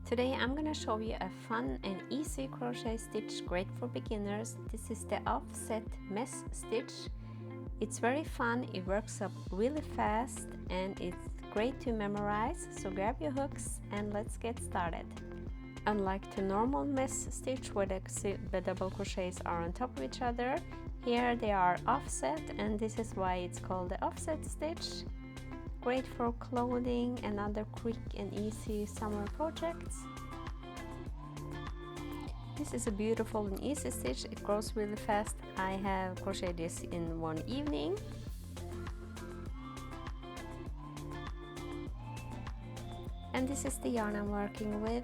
Today I'm going to show you a fun and easy crochet stitch great for beginners. This is the offset mesh stitch. It's very fun, it works up really fast and it's great to memorize. So grab your hooks and let's get started. Unlike the normal mesh stitch where the double crochets are on top of each other, here they are offset, and this is why it's called the offset stitch. Great for clothing and other quick and easy summer projects. This is a beautiful and easy stitch. It grows really fast. I have crocheted this in one evening. And this is the yarn I'm working with.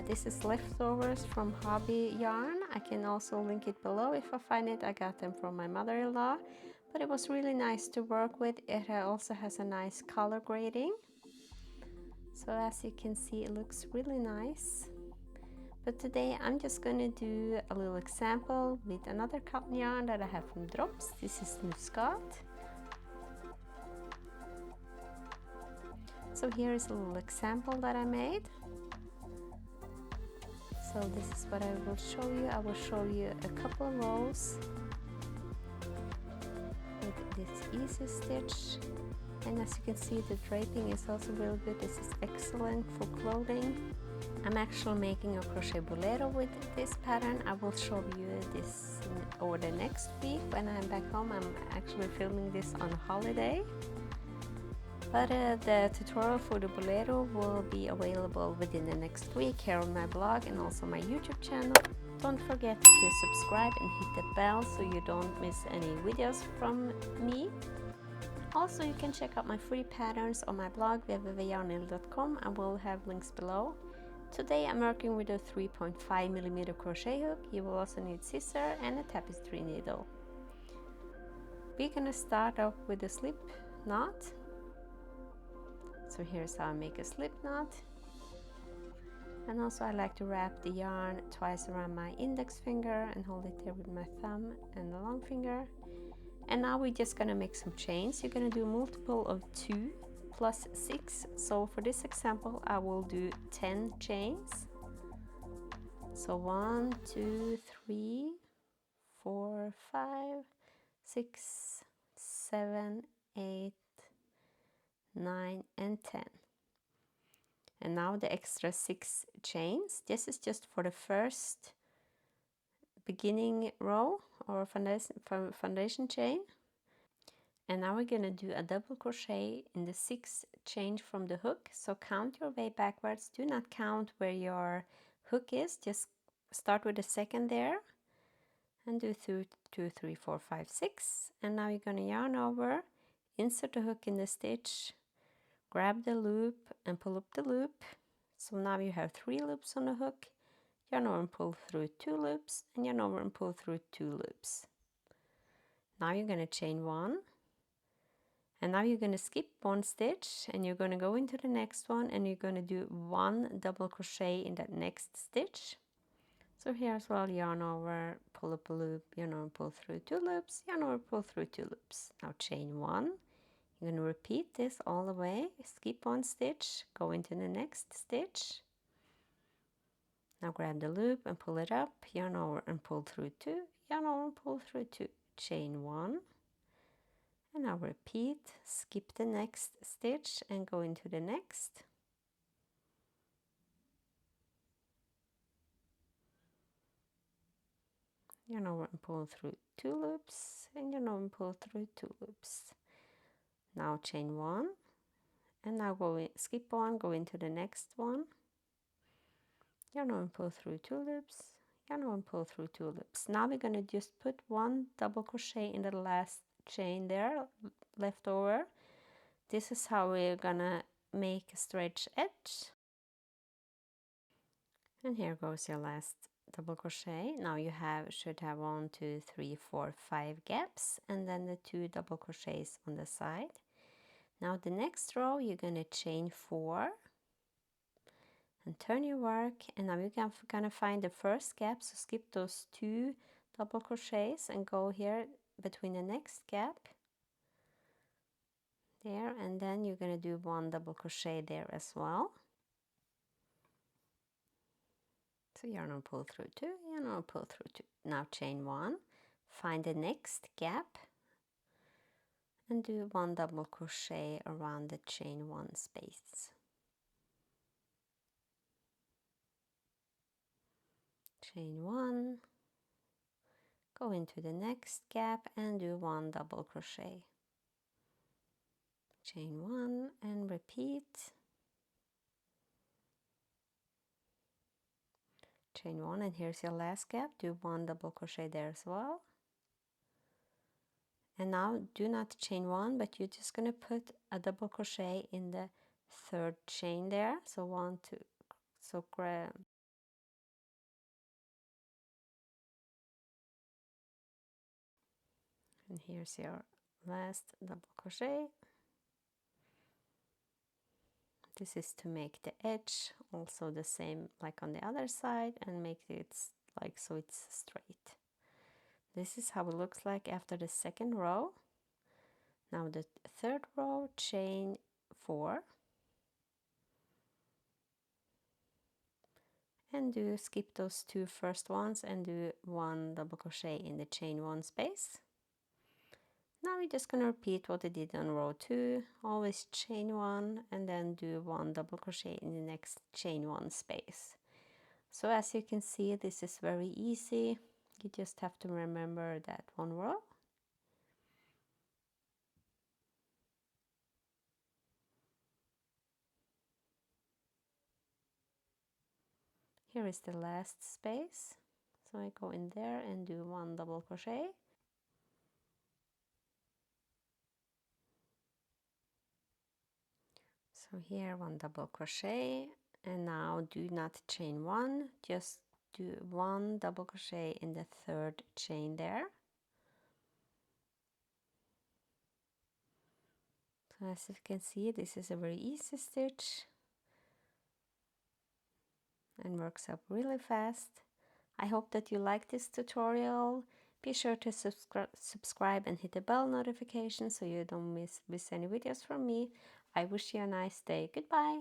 This is leftovers from Hobby Yarn. I can also link it below if I find it. I got them from my mother-in-law. But it was really nice to work with. It also has a nice color grading. So as you can see, it looks really nice. But today I'm just going to do a little example with another cotton yarn that I have from Drops. This is Muscat. So here is a little example that I made. So this is what I will show you. I will show you a couple of rows with this easy stitch. And as you can see, the draping is also really good. This is excellent for clothing. I'm actually making a crochet bolero with this pattern. I will show you this over the next week when I'm back home. I'm actually filming this on holiday. But the tutorial for the bolero will be available within the next week here on my blog and also my YouTube channel. Don't forget to subscribe and hit the bell so you don't miss any videos from me. Also, you can check out my free patterns on my blog www.yarnneedle.com. I will have links below. Today I'm working with a 3.5mm crochet hook. You will also need scissors and a tapestry needle. We're gonna start off with a slip knot. So here's how I make a slip knot. And also I like to wrap the yarn twice around my index finger and hold it there with my thumb and the long finger. And now we're just gonna make some chains. You're gonna do a multiple of 2 plus 6. So for this example I will do 10 chains. So 1, 2, 3, 4, 5, 6, 7, 8, 9 and 10. And now the extra 6 chains. This is just for the first beginning row or foundation chain. And now we're going to do a double crochet in the 6th chain from the hook. So count your way backwards. Do not count where your hook is. Just start with the second there and do 2, 3, 4, 5, 6. And now you're going to yarn over, insert the hook in the stitch, grab the loop and pull up the loop. So now you have 3 loops on the hook. Yarn over and pull through 2 loops, and yarn over and pull through 2 loops. Now you're going to chain 1. And now you're going to skip 1 stitch and you're going to go into the next one and you're going to do 1 double crochet in that next stitch. So here as well, yarn over, pull up a loop, yarn over, pull through 2 loops, yarn over, pull through 2 loops. Now chain 1. You're going to repeat this all the way, skip 1 stitch, go into the next stitch. Now grab the loop and pull it up, yarn over and pull through 2, yarn over and pull through 2, chain 1. And now repeat, skip the next stitch and go into the next. Yarn over and pull through 2 loops, and yarn over and pull through 2 loops. Now chain 1, and now skip 1, go into the next one. Yarn over and pull through 2 loops, yarn over and pull through 2 loops. Now we're going to just put 1 double crochet in the last chain there left over. This is how we're gonna make a stretch edge. And here goes your last double crochet. Now you should have 1, 2, 3, 4, 5 gaps, and then the 2 double crochets on the side. Now the next row you're gonna chain 4 and turn your work, and now you're gonna find the first gap. So skip those 2 double crochets and go here between the next gap there, and then you're going to do 1 double crochet there as well. So yarn on, pull through 2, yarn on, pull through 2. Now chain 1, find the next gap and do 1 double crochet around the chain 1 space. Chain 1, go into the next gap and do 1 double crochet. Chain 1 and repeat. Chain 1, and here's your last gap, do 1 double crochet there as well. And now do not chain 1, but you're just going to put a double crochet in the 3rd chain there. So 1, 2, so grab. And here's your last double crochet. This is to make the edge also the same like on the other side and make it like so it's straight. This is how it looks like after the 2nd row. Now the 3rd row, chain 4 and do skip those 2 first ones and do 1 double crochet in the chain 1 space. Now we're just going to repeat what I did on row 2, always chain 1 and then do 1 double crochet in the next chain 1 space. So as you can see, this is very easy. You just have to remember that 1 row. Here is the last space. So I go in there and do 1 double crochet. So here 1 double crochet, and now do not chain 1, just do 1 double crochet in the 3rd chain there. So as you can see, this is a very easy stitch and works up really fast. I hope that you like this tutorial. Be sure to subscribe and hit the bell notification so you don't miss any videos from me. I wish you a nice day. Goodbye.